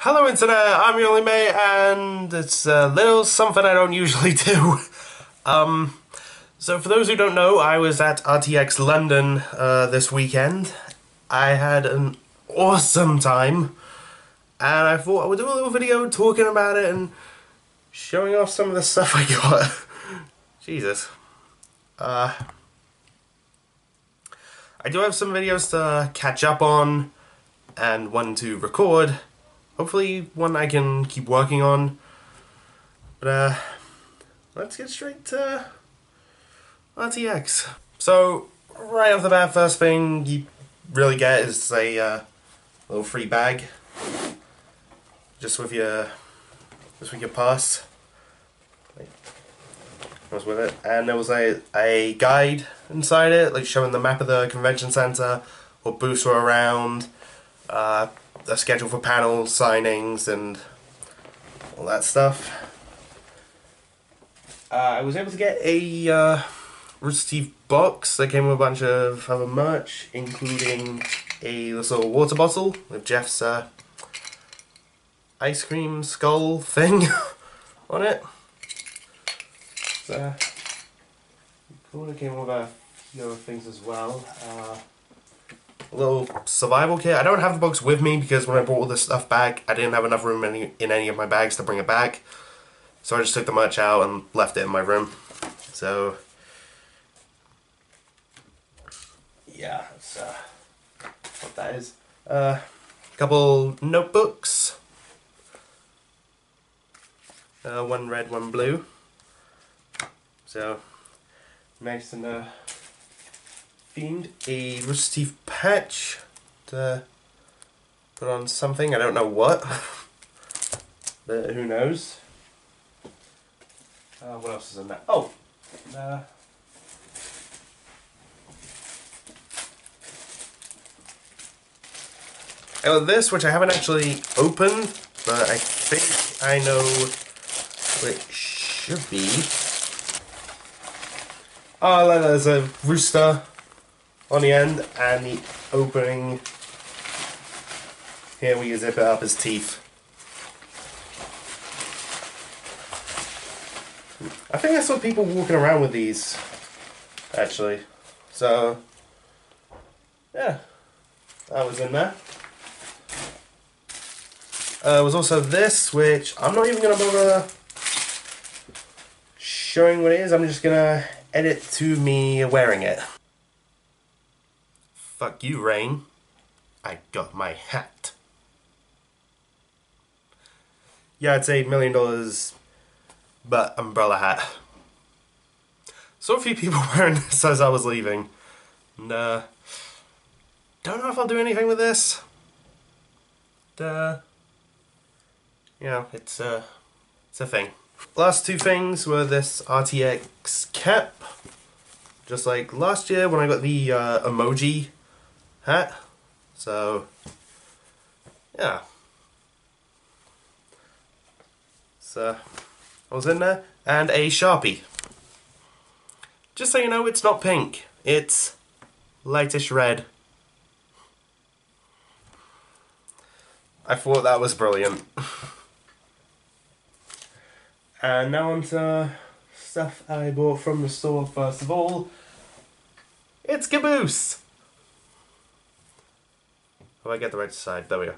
Hello Internet, I'm your only mate, and it's a little something I don't usually do. So for those who don't know, I was at RTX London this weekend. I had an awesome time, and I thought I would do a little video talking about it and showing off some of the stuff I got. Jesus. I do have some videos to catch up on, and one to record. Hopefully one I can keep working on. But let's get straight to RTX. So right off the bat, first thing you really get is a little free bag. Just with your pass. Was with it. And there was a guide inside it, like showing the map of the convention center, what booths were around, a schedule for panel signings and all that stuff. I was able to get a Rooster Teeth box that came with a bunch of other merch, including a little water bottle with Jeff's ice cream skull thing on it. So cool. It came with a few other things as well. A little survival kit. I don't have the box with me because when I brought all this stuff back, I didn't have enough room in any of my bags to bring it back. So I just took the merch out and left it in my room. So yeah, that's what that is. A couple notebooks. One red, one blue. So nice and themed. A Rooster Teeth patch to put on something. I don't know what, but who knows. What else is in that? Oh! This, which I haven't actually opened, but I think I know what it should be. Oh, there's a rooster on the end, and the opening here we zip it up his teeth. I think I saw people walking around with these, actually. So yeah, that was in there. There was also this, which I'm not even going to bother showing what it is. I'm just going to edit to me wearing it. Fuck you, rain. I got my hat. Yeah, it's $8 million, but umbrella hat. Saw a few people wearing this as I was leaving. And, don't know if I'll do anything with this. You know, it's a thing. Last two things were this RTX cap. Just like last year when I got the emoji hat. So yeah. So I was in there. And a Sharpie. Just so you know, it's not pink. It's lightish red. I thought that was brilliant. And now on to stuff I bought from the store first of all. It's Caboose! Oh, I get the right side. There we go.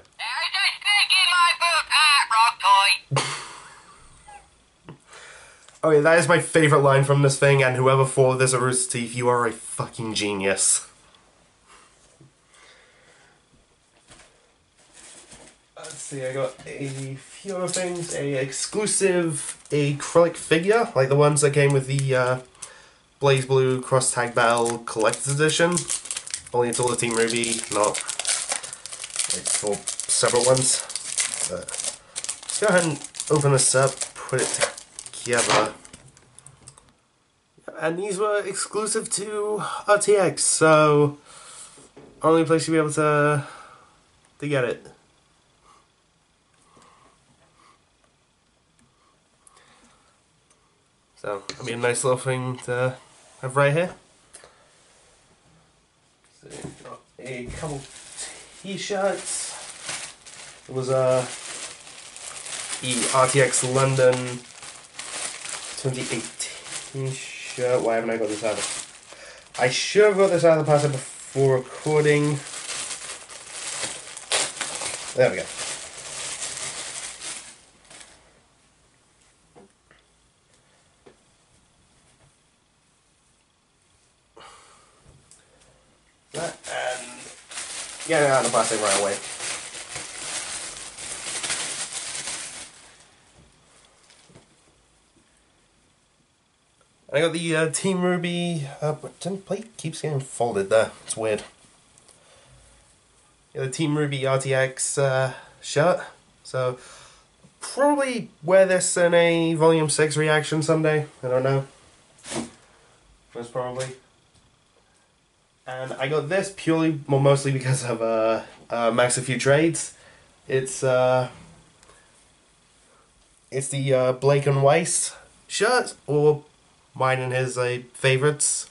Oh yeah, that is my favourite line from this thing, and whoever thought this a Rooster Teeth, you are a fucking genius. Let's see, I got a few other things. A exclusive acrylic figure, like the ones that came with the Blaze Blue Cross Tag Battle Collector's Edition. Only it's all the Team Rwby, not like four separate ones. But let's go ahead and open this up, put it together. And these were exclusive to RTX, so only place you'll be able to get it. So that'll be a nice little thing to have right here. So got a couple t-shirts. It was the RTX London 2018 shirt. Why haven't I got this out of? I should have got this out of the packet before recording. There we go. That and get it out of the plastic right away. I got the Team Rwby, plate keeps getting folded there, it's weird. The Team Rwby RTX shirt, so probably wear this in a Volume 6 reaction someday, I don't know, most probably. And I got this purely, well, mostly because of Max a Few Trades. It's the Blake and Weiss shirt, or mine and his favourites.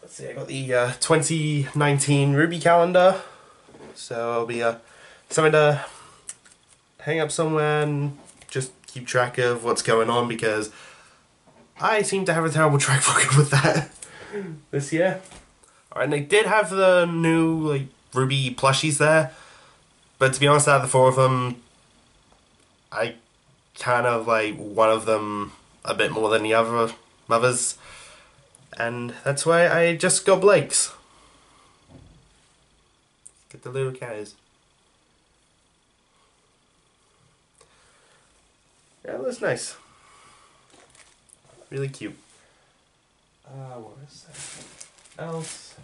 Let's see, I got the 2019 Rwby calendar, so it'll be something to hang up somewhere and just keep track of what's going on, because I seem to have a terrible track record with that this year. Alright, and they did have the new Rwby Plushies there, but to be honest, out of the four of them, I kind of like one of them a bit more than the others, and that's why I just got Blake's. Get the little guys. Yeah, it looks nice. Really cute. What is that else?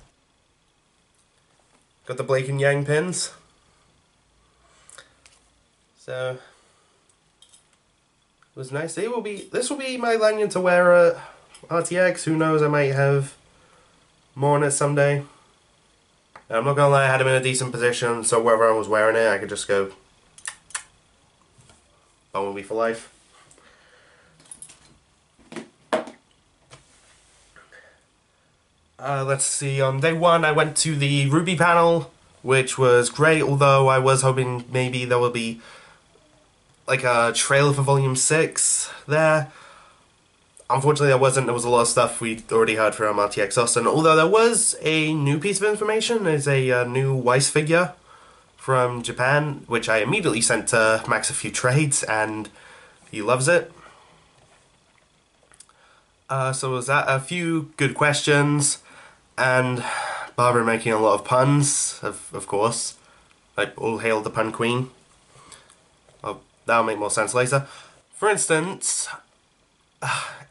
Got the Blake and Yang pins. So it was nice. This will be my lanyard to wear at RTX. Who knows, I might have more on it someday. And I'm not gonna lie, I had him in a decent position, so wherever I was wearing it, I could just go Bumblebee for life. Let's see, on day one I went to the Rwby panel, which was great, although I was hoping maybe there would be like a trailer for Volume 6 there. Unfortunately there wasn't. There was a lot of stuff we'd already heard from RTX Austin, although there was a new piece of information. There's a new Weiss figure from Japan, which I immediately sent to Max a Few Trades, and he loves it. So was that a few good questions, and Barbara making a lot of puns, of course. Like, all hail the pun queen. Well, that'll make more sense later. For instance,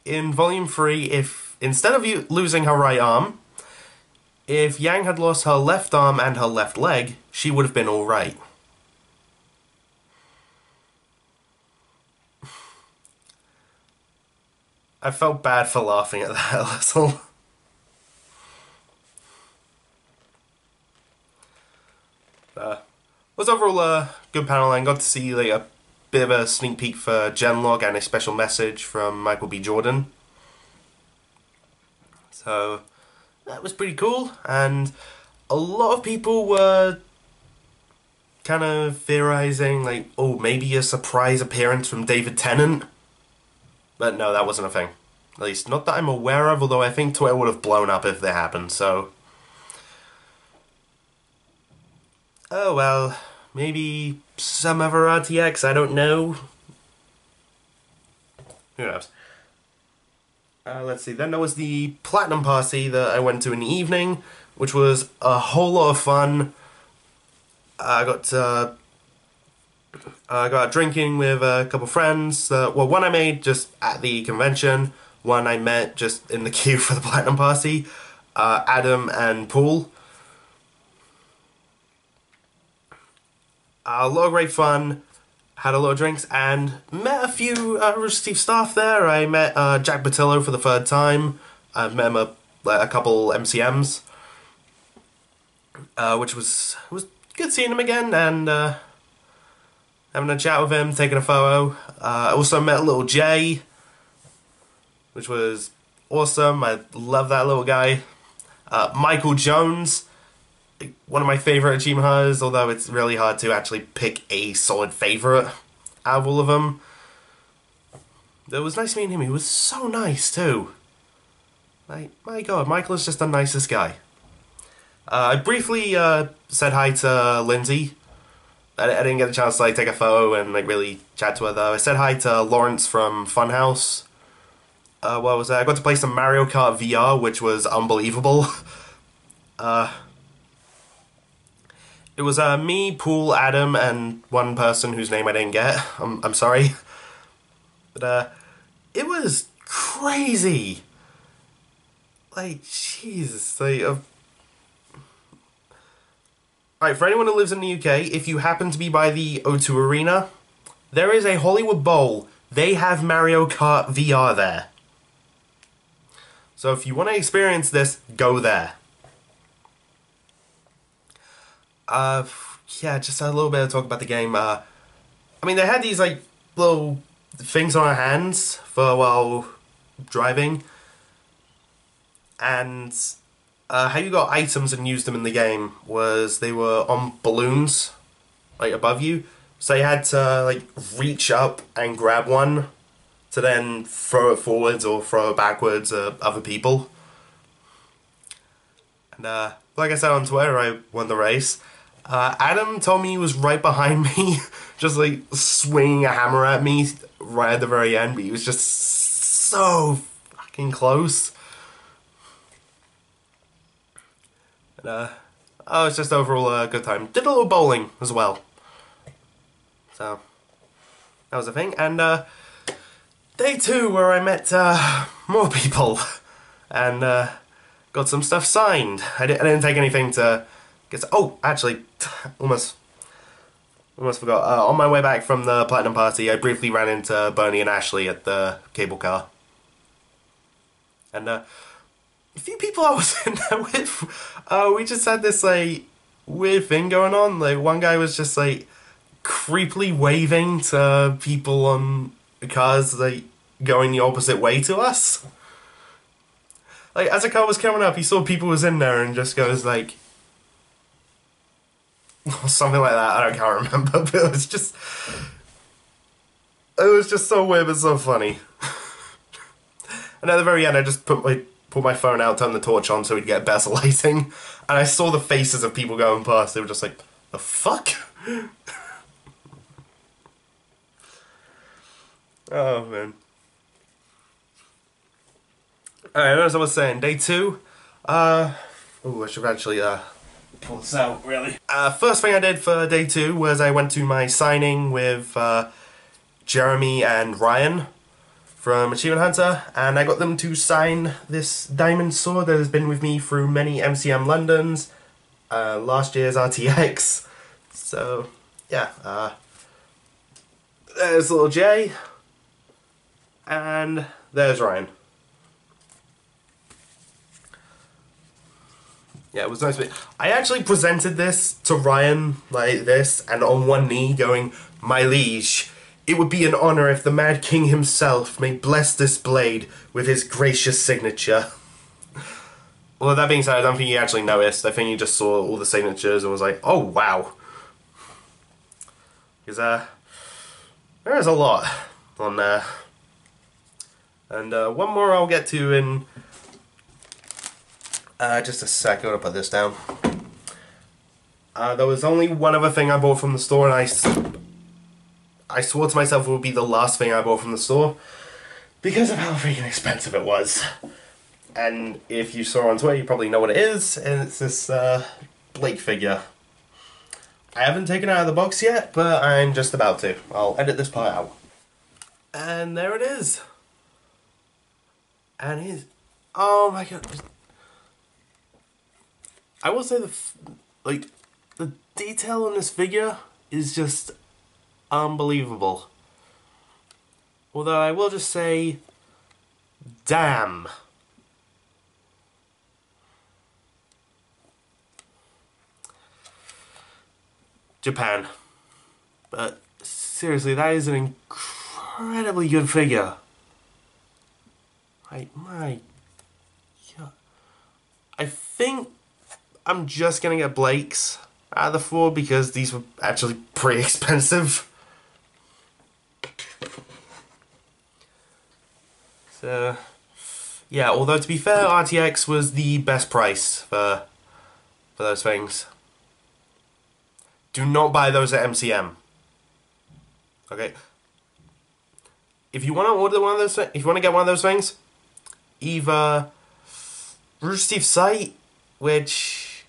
in Volume 3, if instead of losing her right arm, if Yang had lost her left arm and her left leg, she would have been alright. I felt bad for laughing at that a little. Was overall a good panel, and got to see like a bit of a sneak peek for Genlog and a special message from Michael B. Jordan. So that was pretty cool, and a lot of people were kind of theorizing like, oh, maybe a surprise appearance from David Tennant. But no, that wasn't a thing. At least not that I'm aware of, although I think Twitter would have blown up if that happened, so oh well, maybe some other RTX, I don't know. Who knows? Let's see, then there was the Platinum Party that I went to in the evening, which was a whole lot of fun. I got drinking with a couple friends. Well, one I made just at the convention, one I met just in the queue for the Platinum Party, Adam and Paul. A lot of great fun, had a lot of drinks, and met a few Rooster Teeth staff there. I met Jack Batillo for the third time. I've met him a couple MCMs, which was good seeing him again, and having a chat with him, taking a photo. I also met little Jay, which was awesome. I love that little guy. Michael Jones, one of my favorite achievement hunters, although it's really hard to actually pick a solid favorite out of all of them. It was nice meeting him. He was so nice too. Like, my god, Michael is just the nicest guy. I briefly said hi to Lindsay. I didn't get a chance to like take a photo and like really chat to her though. I said hi to Lawrence from Funhouse. What was that? I got to play some Mario Kart VR, which was unbelievable. It was me, Pool, Adam, and one person whose name I didn't get. I'm sorry. But it was crazy. Like, Jesus. Like, Alright, for anyone who lives in the UK, if you happen to be by the O2 Arena, there is a Hollywood Bowl. They have Mario Kart VR there. So if you want to experience this, go there. Yeah, just a little bit of talk about the game. I mean, they had these, like, little things on our hands for while driving. And how you got items and used them in the game was they were on balloons, like, above you. So you had to, like, reach up and grab one to then throw it forwards or throw it backwards at other people. And, like I said on Twitter, I won the race. Adam told me he was right behind me, just like swinging a hammer at me right at the very end, but he was just so fucking close. And, oh, it's just overall a good time. Did a little bowling as well. So, that was a thing. And, day 2 where I met, more people. And, got some stuff signed. I didn't take anything to get... Oh, actually, almost forgot. On my way back from the Platinum Party, I briefly ran into Bernie and Ashley at the cable car. And, a few people I was in there with, we just had this, like, weird thing going on. Like, one guy was just, like, creepily waving to people on cars, like, going the opposite way to us. Like, as a car was coming up, he saw people was in there and just goes, like... something like that, I can't remember, but it was just so weird but so funny. And at the very end, I just put my phone out, turned the torch on so we'd get better lighting, and I saw the faces of people going past. They were just like, the fuck? Oh, man. Alright, as I was saying, day 2, I should actually, pull this out, really. First thing I did for day 2 was I went to my signing with, Jeremy and Ryan from Achievement Hunter, and I got them to sign this diamond sword that has been with me through many MCM Londons, last year's RTX. So, yeah, there's little Jay, and there's Ryan. Yeah, it was nice. I actually presented this to Ryan like this, and on one knee going, "My liege, it would be an honour if the Mad King himself may bless this blade with his gracious signature." Well, that being said, I don't think he actually noticed. I think he just saw all the signatures and was like, "Oh, wow." Because, there is a lot on there. And, one more I'll get to in... just a sec, I'm gonna put this down. There was only one other thing I bought from the store, and I swore to myself it would be the last thing I bought from the store, because of how freaking expensive it was. And if you saw on Twitter, you probably know what it is, and it's this, Blake figure. I haven't taken it out of the box yet, but I'm just about to. I'll edit this part out. And there it is. And he's... Oh my god. I will say the detail in this figure is just unbelievable. Although I will just say, damn. Japan. But seriously, that is an incredibly good figure. Like, my God. I think I'm just gonna get Blake's out of the four because these were actually pretty expensive. So, yeah, although to be fair, RTX was the best price for those things. Do not buy those at MCM. Okay? If you want to order one of those, if you want to get one of those things, either Rooster Teeth's site, which,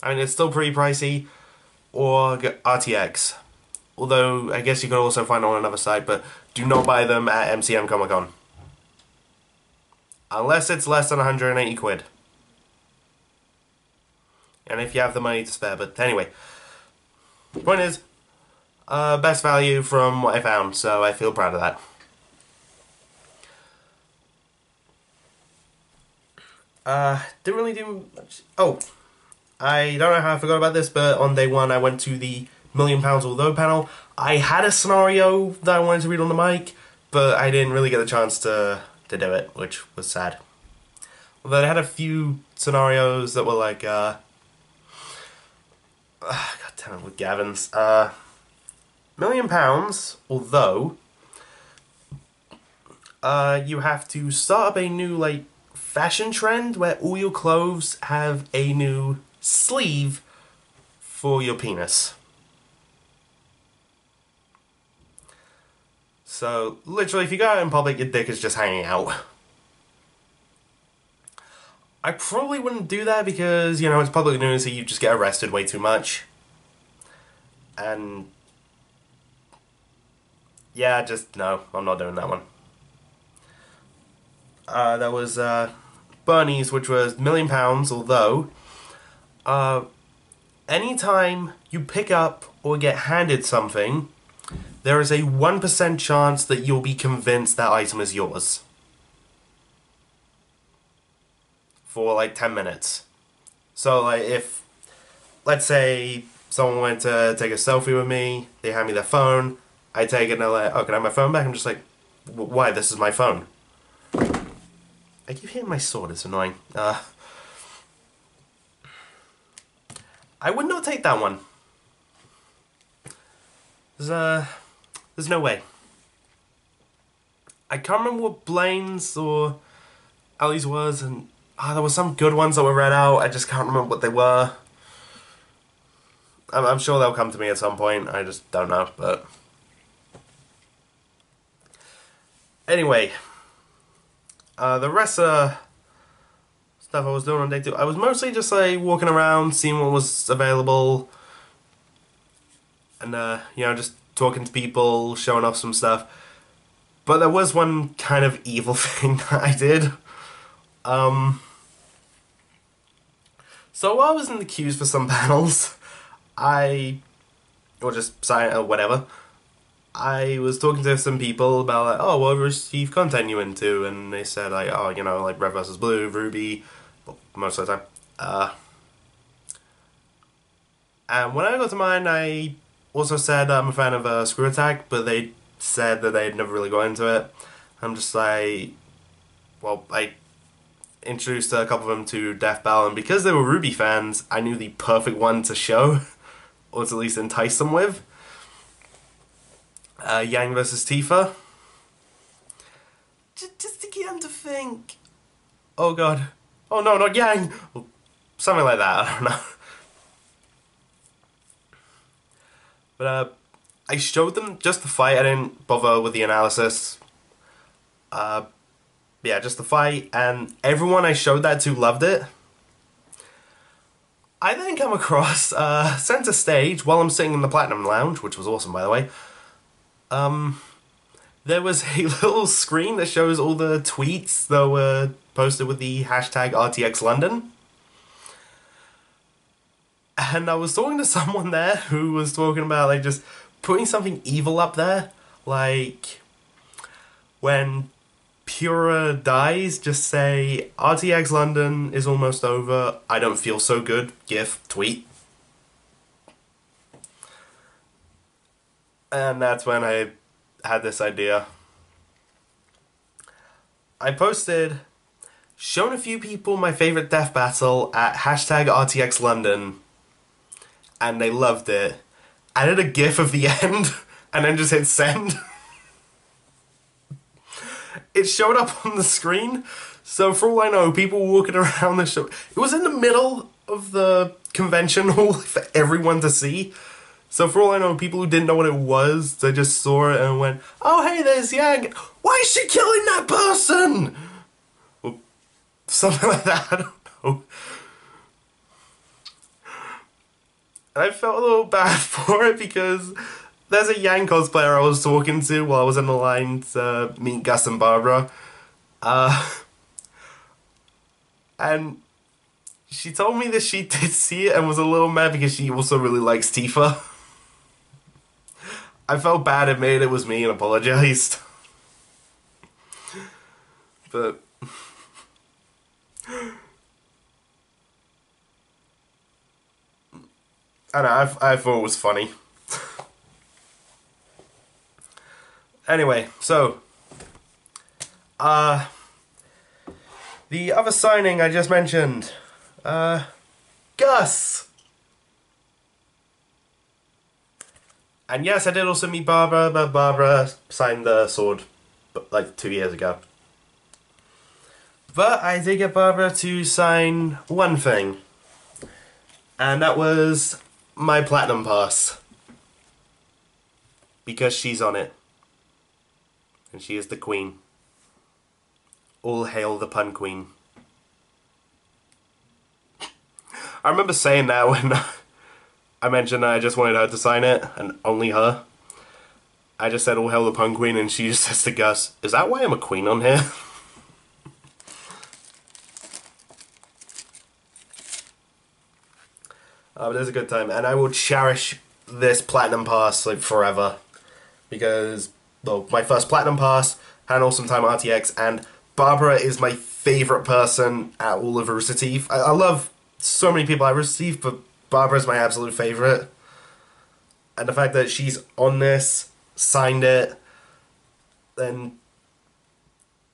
I mean, it's still pretty pricey, or get RTX. Although, I guess you could also find on another site, but do not buy them at MCM Comic Con. Unless it's less than 180 quid. And if you have the money to spare, but anyway. Point is, best value from what I found, so I feel proud of that. Didn't really do much. Oh, I don't know how I forgot about this, but on day one I went to the £1,000,000 Although panel. I had a scenario that I wanted to read on the mic, but I didn't really get the chance to do it, which was sad. Although I had a few scenarios that were like, God damn it, with Gavin's. £1,000,000, although you have to start up a new like fashion trend where all your clothes have a new sleeve for your penis. So literally, if you go out in public, your dick is just hanging out. I probably wouldn't do that because, you know, it's public news, so you just get arrested way too much. And yeah, just no, I'm not doing that one. There was Bernie's, which was £1,000,000, although anytime you pick up or get handed something, there is a 1% chance that you'll be convinced that item is yours. For like 10 minutes. So like if, let's say someone went to take a selfie with me, they hand me their phone, I take it and they're like, oh, can I have my phone back? I'm just like, why? This is my phone. I keep hitting my sword, it's annoying. I would not take that one. There's no way. I can't remember what Blaine's or Ali's was, and there were some good ones that were read out, I just can't remember what they were. I'm sure they'll come to me at some point, I just don't know, but... Anyway, the rest of stuff I was doing on day two, I was mostly just like walking around, seeing what was available, and you know, just talking to people, showing off some stuff. But there was one kind of evil thing that I did. So while I was in the queues for some panels, or just sign or whatever, I was talking to some people about like, oh, what Steve content you into? And they said like, oh, you know, like Red vs Blue, Rwby, well, most of the time. And when I got to mine, I also said I'm a fan of Screw Attack, but they said that they'd never really got into it. I'm just like, well, I introduced a couple of them to Death Bell, and because they were Rwby fans, I knew the perfect one to show, or to at least entice them with. Yang versus Tifa. Just to get them to think, oh god, oh no, not Yang, or something like that, I don't know. But I showed them just the fight, I didn't bother with the analysis. Yeah, just the fight, and everyone I showed that to loved it. I then come across center stage while I'm sitting in the Platinum Lounge, which was awesome by the way. There was a little screen that shows all the tweets that were posted with the hashtag RTX London. And I was talking to someone there who was talking about like just putting something evil up there, like when Pura dies, just say RTX London is almost over, I don't feel so good, gif, tweet. And that's when I had this idea. I posted, shown a few people my favorite death battle at hashtag RTX London, and they loved it. Added a gif of the end, and then just hit send. It showed up on the screen, so for all I know, people walking around the show. It was in the middle of the convention hall for everyone to see. So for all I know, people who didn't know what it was, they just saw it and went, "Oh hey, there's Yang. Why is she killing that person?" Or something like that, I don't know. And I felt a little bad for it because there's a Yang cosplayer I was talking to while I was in the line to meet Gus and Barbara. And she told me that she did see it and was a little mad because she also really likes Tifa. I felt bad, admitted it was me, and apologized. But I don't know, I thought it was funny. Anyway, so the other signing I just mentioned, Gus. And yes, I did also meet Barbara, but Barbara signed the sword like 2 years ago. But I did get Barbara to sign one thing, and that was my Platinum Pass. Because she's on it. And she is the Queen. All hail the Pun Queen. I remember saying that when I mentioned that I just wanted her to sign it, and only her. I just said all hail the Pun Queen, and she just says to Gus, "Is that why I'm a queen on here?" But it was a good time, and I will cherish this Platinum Pass like forever. Because, well, my first Platinum Pass, had an awesome time at RTX, and Barbara is my favourite person at all of Rooster Teeth. I love so many people at Rooster Teeth, but Barbara's my absolute favourite. And the fact that she's on this, signed it, then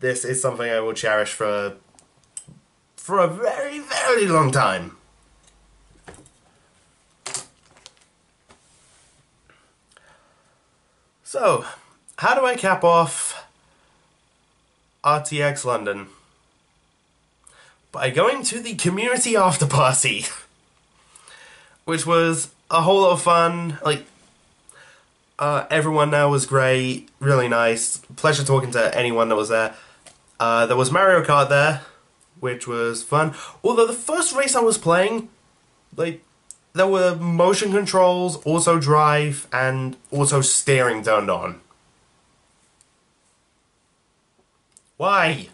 this is something I will cherish for a very, very long time. So, how do I cap off RTX London? By going to the community after party, which was a whole lot of fun. Like, everyone there was great, really nice. Pleasure talking to anyone that was there. There was Mario Kart there, which was fun. Although the first race I was playing, like, there were motion controls, auto drive, and auto steering turned on. Why?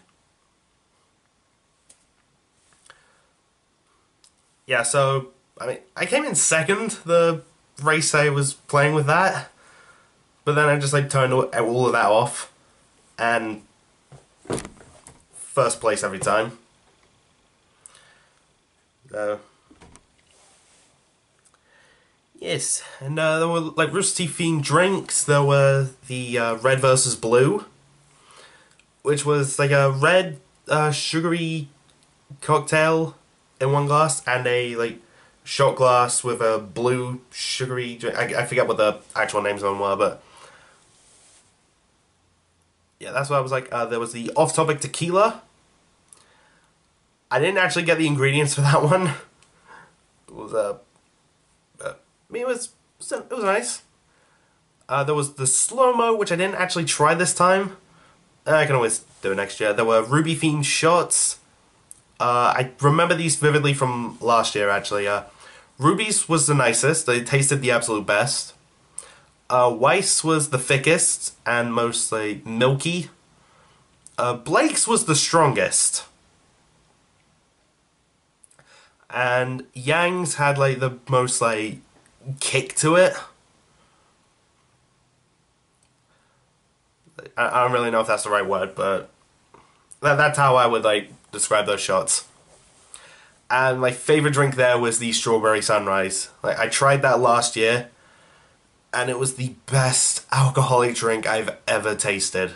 Yeah, so, I mean, I came in second the race I was playing with that, but then I just, like, turned all of that off, and first place every time. So, yes, and there were, like, Rooster Teeth themed drinks. There were the red versus blue, which was, like, a red sugary cocktail in one glass, and a, like, shot glass with a blue sugary drink. I forget what the actual names of them were, but yeah, that's what I was like. There was the off-topic tequila. I didn't actually get the ingredients for that one. It was I mean, it was nice. There was the slow-mo, which I didn't actually try this time. I can always do it next year. There were Rwby themed shots. I remember these vividly from last year, actually. Rwby's was the nicest. They tasted the absolute best. Weiss was the thickest and most, like, milky. Blake's was the strongest. And Yang's had, like, the most, like, kick to it. I don't really know if that's the right word, but that's how I would, like, describe those shots. And my favorite drink there was the Strawberry Sunrise. Like, I tried that last year, and it was the best alcoholic drink I've ever tasted.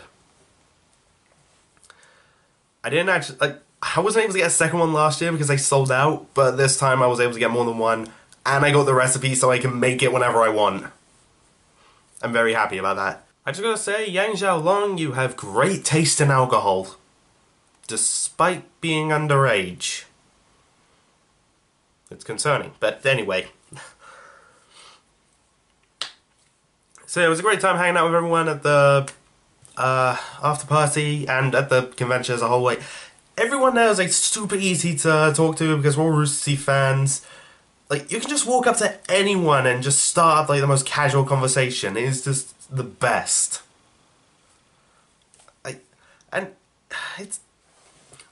I didn't actually, like, I wasn't able to get a second one last year because they sold out, but this time I was able to get more than one, and I got the recipe so I can make it whenever I want. I'm very happy about that. I just gotta say, Yang Xiaolong, you have great taste in alcohol, despite being underage. It's concerning, but anyway. So it was a great time hanging out with everyone at the after party and at the convention as a whole. Like, everyone there is like super easy to talk to because we're all Rooster Teeth fans. Like, you can just walk up to anyone and just start up like the most casual conversation. It is just the best. And it's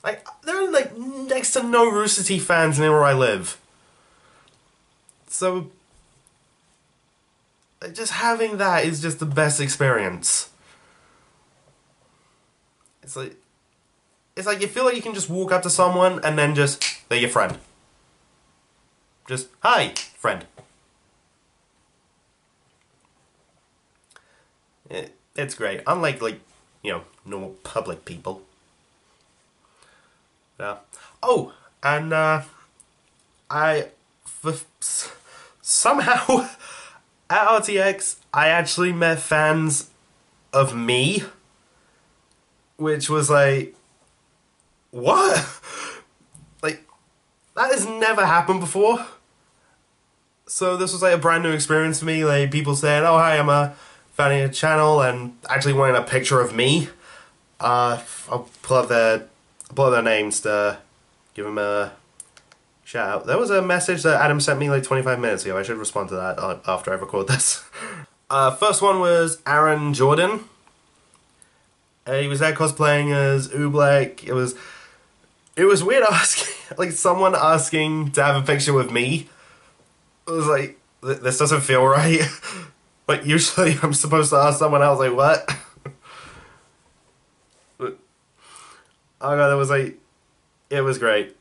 like there are like next to no Rooster Teeth fans near where I live. So just having that is just the best experience. It's like you feel like you can just walk up to someone and then just, they're your friend. Just, hi, friend. It's great. Unlike, like, you know, normal public people. Yeah. Oh, and somehow at RTX I actually met fans of me, which was like, what? Like, that has never happened before. So this was like a brand new experience for me. Like, people saying, "Oh, hi, I'm a fan of your channel," and actually wanting a picture of me. I'll pull up their names to give them a shout out. There was a message that Adam sent me like 25 minutes ago. I should respond to that after I record this. First one was Aaron Jordan. He was there cosplaying as Oobleck. It was weird asking, like, someone asking to have a picture with me. It was like, this doesn't feel right. Like, usually I'm supposed to ask someone else, like, what? But, oh god, it was like, it was great.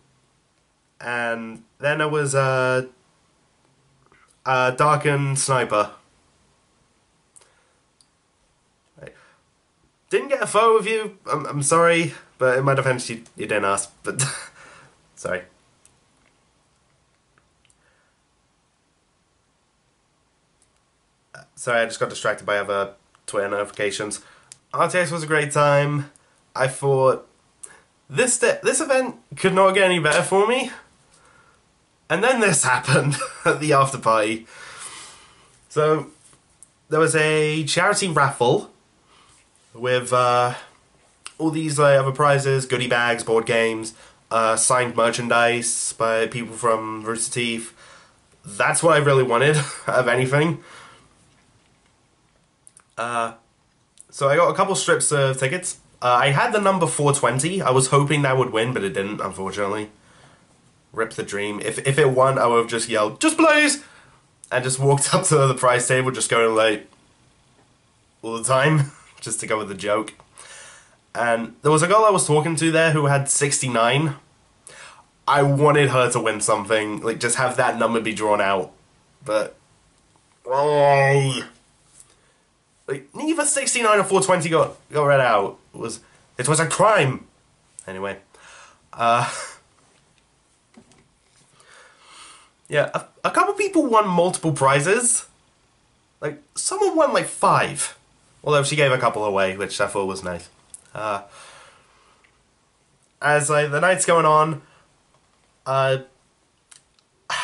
And then there was Darkened Sniper. Didn't get a photo of you. I'm sorry, but in my defense, you didn't ask. But sorry. Sorry, I just got distracted by other Twitter notifications. RTX was a great time. I thought this event could not get any better for me. And then this happened at the after party. So there was a charity raffle with all these other prizes, goodie bags, board games, signed merchandise by people from Rooster Teeth. That's what I really wanted of anything. So I got a couple strips of tickets. I had the number 420. I was hoping that would win, but it didn't, unfortunately. Rip the dream. If it won, I would have just yelled, "Just please!" and just walked up to the prize table, just going like all the time, just to go with the joke. And there was a girl I was talking to there who had 69. I wanted her to win something, like just have that number be drawn out, but oh, like neither 69 or 420 got read out. It was a crime. Anyway, yeah, a couple people won multiple prizes. Like, someone won like 5. Although she gave a couple away, which I thought was nice. As like the night's going on, I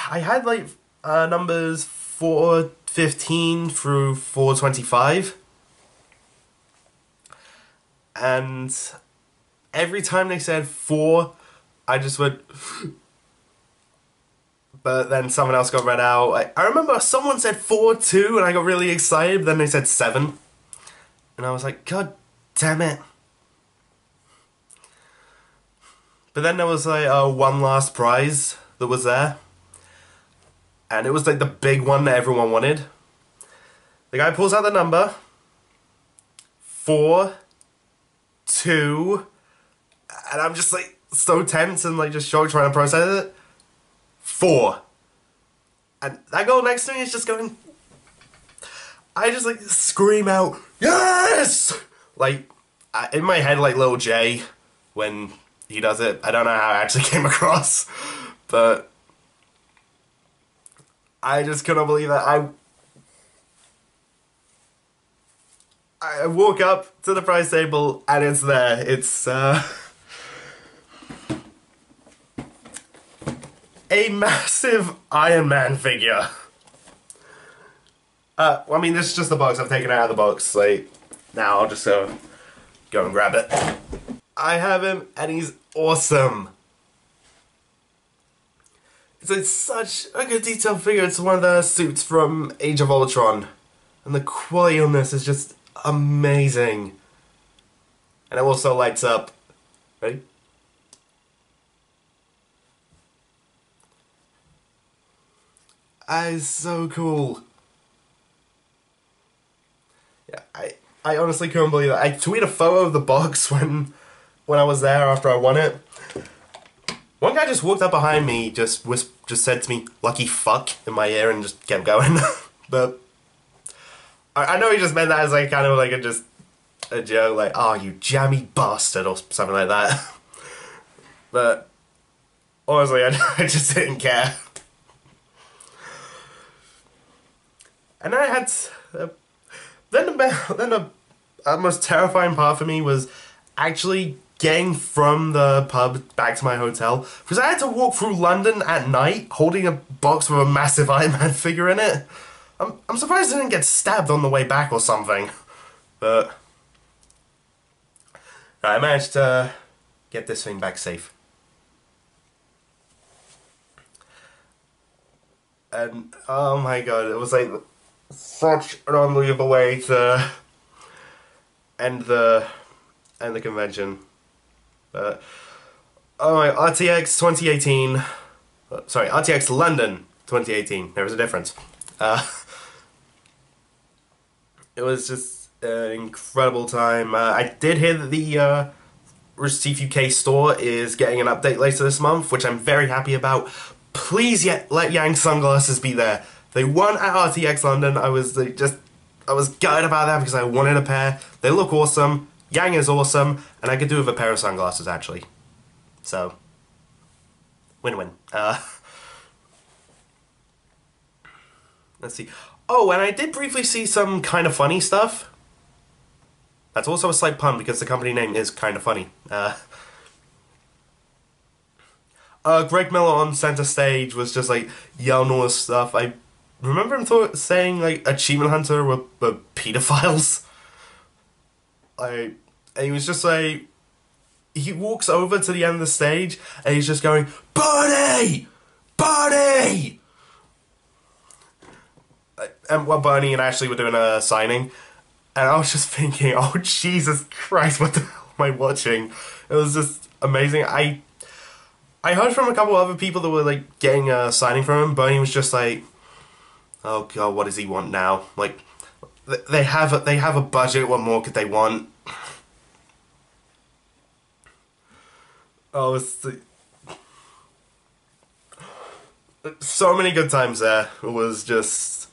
had like numbers 415 through 425. And every time they said 4, I just went... But then someone else got read out. I remember someone said 4 too, and I got really excited, but then they said 7. And I was like, God damn it. But then there was like one last prize that was there. And it was like the big one that everyone wanted. The guy pulls out the number. 4, 2, and I'm just like so tense and like just shocked trying to process it. 4. And that girl next to me is just going... I just like scream out, "Yes!" Like, in my head, like Lil J, when he does it. I don't know how it actually came across, but I just couldn't believe that. I walk up to the price table and it's there. It's a massive Iron Man figure. Well, I mean, this is just the box. I've taken it out of the box. Like, now I'll just go and grab it. I have him, and he's awesome. It's like such a good detailed figure. It's one of the suits from Age of Ultron, and the quality on this is just amazing. And it also lights up. Ready? That is so cool. Yeah, I honestly couldn't believe it. I tweeted a photo of the box when I was there after I won it. One guy just walked up behind me, just said to me, "Lucky fuck," in my ear, and just kept going. But I know he just meant that as like kind of like a joke, like, "Oh, you jammy bastard," or something like that. But honestly, I just didn't care. And I had then the most terrifying part for me was actually getting from the pub back to my hotel, because I had to walk through London at night holding a box with a massive Iron Man figure in it. I'm surprised I didn't get stabbed on the way back or something, but I managed to get this thing back safe. And oh my god, it was like such an unbelievable way to end the convention. Oh my, RTX 2018, sorry, RTX London 2018, there was a difference. It was just an incredible time. I did hear that the Rooster Teeth UK store is getting an update later this month, which I'm very happy about. Please let Yang sunglasses be there. They weren't at RTX London. I was gutted about that because I wanted a pair. They look awesome. Yang is awesome, and I could do with a pair of sunglasses actually. So, win-win. Let's see. Oh, and I did briefly see some kind of funny stuff. That's also a slight pun because the company name is kind of funny. Greg Miller on center stage was just like yelling all this stuff. I remember him saying like Achievement Hunter were pedophiles. And he was just like, he walks over to the end of the stage and he's just going, "Bernie! Bernie!" And while Bernie and Ashley were doing a signing, and I was just thinking, oh Jesus Christ, what the hell am I watching? It was just amazing. I heard from a couple other people that were like getting a signing from him. Bernie was just like, "Oh god, what does he want now?" Like, they have a budget. What more could they want? Oh, so many good times there. It was just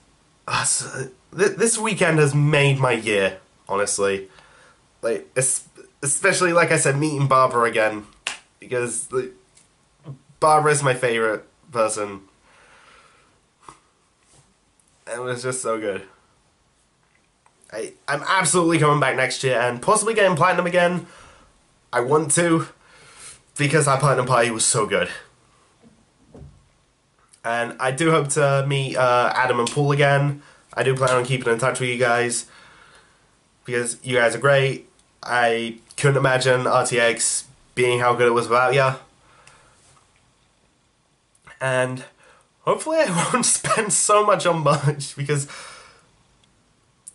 this weekend has made my year, honestly. Like, especially like I said, meeting Barbara again, because Barbara is my favorite person. It was just so good. I'm absolutely coming back next year and possibly getting Platinum again. I want to, because that Platinum Party was so good. And I do hope to meet Adam and Paul again. I do plan on keeping in touch with you guys, because you guys are great. I couldn't imagine RTX being how good it was without ya. And hopefully I won't spend so much on merch, because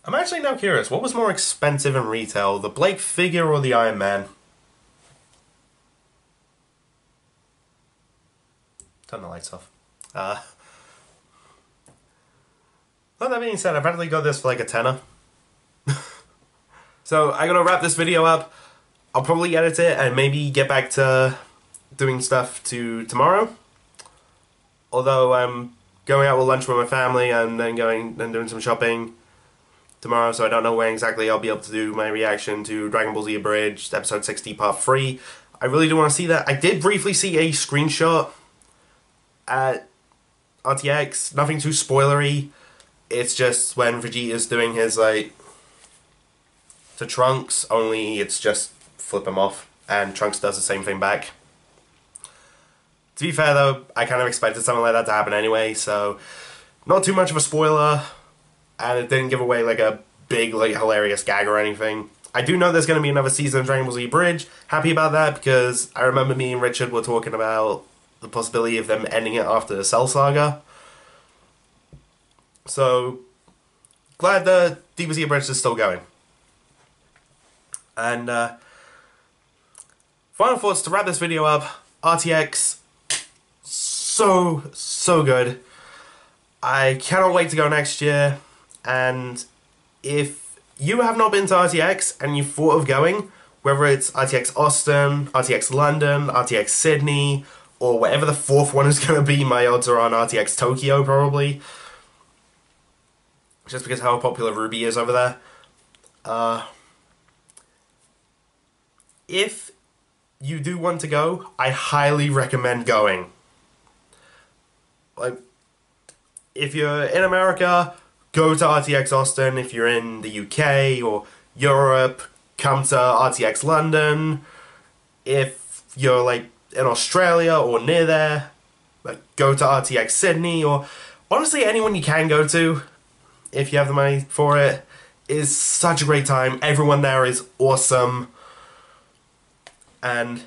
I'm actually now curious, what was more expensive in retail, the Blake figure or the Iron Man? Turn the lights off. Well, that being said, I practically got this for like a tenner. So I'm gonna wrap this video up. I'll probably edit it and maybe get back to doing stuff tomorrow. Although I'm going out with lunch with my family and then doing some shopping tomorrow, so I don't know when exactly I'll be able to do my reaction to Dragon Ball Z Abridged Episode 60 Part 3. I really do want to see that. I did briefly see a screenshot at RTX. Nothing too spoilery. It's just when Vegeta's doing his, like, to Trunks, only it's just flip him off, and Trunks does the same thing back. To be fair though, I kind of expected something like that to happen anyway, so not too much of a spoiler, and it didn't give away like a big, like, hilarious gag or anything. I do know there's going to be another season of Dragon Ball Z Bridge. Happy about that, because I remember me and Richard were talking about the possibility of them ending it after the Cell Saga. So, glad the DBZ Bridge is still going. And, final thoughts to wrap this video up. RTX, so good. I cannot wait to go next year, and if you have not been to RTX and you thought of going, whether it's RTX Austin, RTX London, RTX Sydney, or whatever the fourth one is going to be, my odds are on RTX Tokyo probably, just because how popular Rwby is over there. If you do want to go, I highly recommend going. Like, if you're in America, go to RTX Austin. If you're in the UK or Europe, come to RTX London. If you're, like, in Australia or near there, like, go to RTX Sydney, or honestly anyone you can go to if you have the money for it. Is such a great time. Everyone there is awesome. And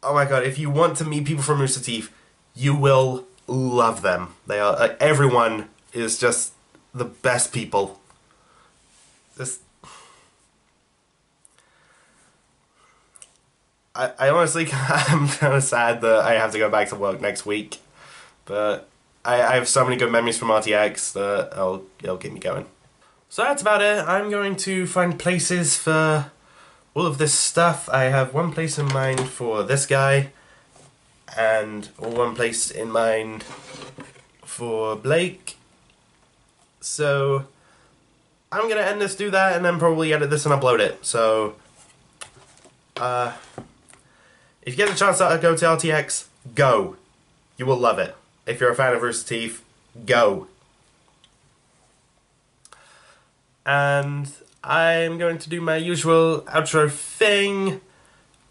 oh my god, if you want to meet people from Rooster Teeth, you will love them. They are, like, everyone is just the best people. Just, I honestly, I'm kind of sad that I have to go back to work next week, but I have so many good memories from RTX that it'll keep me going. So that's about it. I'm going to find places for all of this stuff. I have one place in mind for this guy, and one place in mind for Blake. So I'm gonna end this, do that, and then probably edit this and upload it. So if you get the chance to go to RTX, go. You will love it. If you're a fan of Rooster Teeth, go. And I'm going to do my usual outro thing.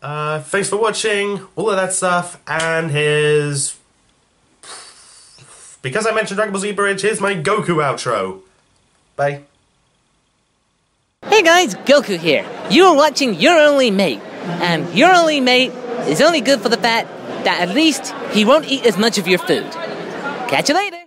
Thanks for watching, all of that stuff, and here's... because I mentioned Dragon Ball Z Bridge, here's my Goku outro. Bye. Hey guys, Goku here. You are watching Your Only Mate, and Your Only Mate is only good for the fact that at least he won't eat as much of your food. Catch you later!